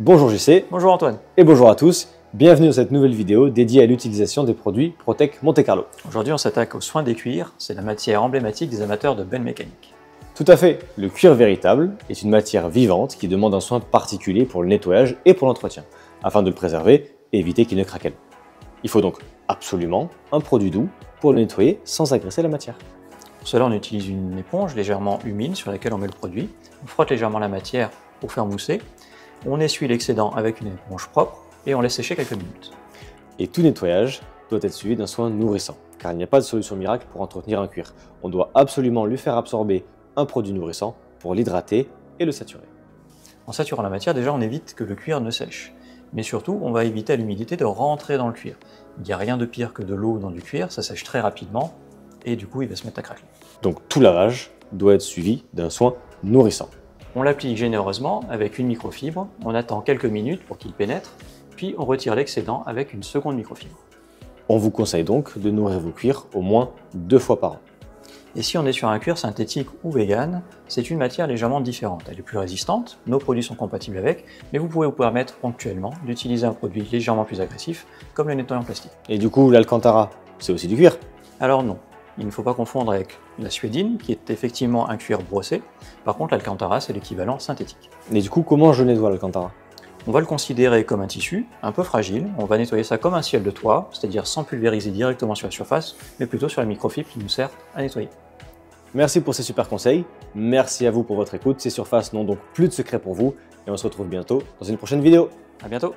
Bonjour JC. Bonjour Antoine. Et bonjour à tous. Bienvenue dans cette nouvelle vidéo dédiée à l'utilisation des produits Protec Monte Carlo. Aujourd'hui, on s'attaque aux soins des cuirs. C'est la matière emblématique des amateurs de benne mécanique. Tout à fait. Le cuir véritable est une matière vivante qui demande un soin particulier pour le nettoyage et pour l'entretien, afin de le préserver et éviter qu'il ne craquelle. Il faut donc absolument un produit doux pour le nettoyer sans agresser la matière. Pour cela, on utilise une éponge légèrement humide sur laquelle on met le produit. On frotte légèrement la matière pour faire mousser. On essuie l'excédent avec une éponge propre et on laisse sécher quelques minutes. Et tout nettoyage doit être suivi d'un soin nourrissant, car il n'y a pas de solution miracle pour entretenir un cuir. On doit absolument lui faire absorber un produit nourrissant pour l'hydrater et le saturer. En saturant la matière, déjà on évite que le cuir ne sèche. Mais surtout, on va éviter à l'humidité de rentrer dans le cuir. Il n'y a rien de pire que de l'eau dans du cuir, ça sèche très rapidement et du coup il va se mettre à craquer. Donc tout lavage doit être suivi d'un soin nourrissant. On l'applique généreusement avec une microfibre, on attend quelques minutes pour qu'il pénètre, puis on retire l'excédent avec une seconde microfibre. On vous conseille donc de nourrir vos cuirs au moins 2 fois par an. Et si on est sur un cuir synthétique ou vegan, c'est une matière légèrement différente. Elle est plus résistante, nos produits sont compatibles avec, mais vous pouvez vous permettre ponctuellement d'utiliser un produit légèrement plus agressif, comme le nettoyant plastique. Et du coup, l'Alcantara, c'est aussi du cuir? Alors non, il ne faut pas confondre avec la suédine, qui est effectivement un cuir brossé. Par contre, l'Alcantara, c'est l'équivalent synthétique. Et du coup, comment je nettoie l'Alcantara? On va le considérer comme un tissu, un peu fragile. On va nettoyer ça comme un ciel de toit, c'est-à-dire sans pulvériser directement sur la surface, mais plutôt sur la microfibre qui nous sert à nettoyer. Merci pour ces super conseils. Merci à vous pour votre écoute. Ces surfaces n'ont donc plus de secrets pour vous. Et on se retrouve bientôt dans une prochaine vidéo. À bientôt.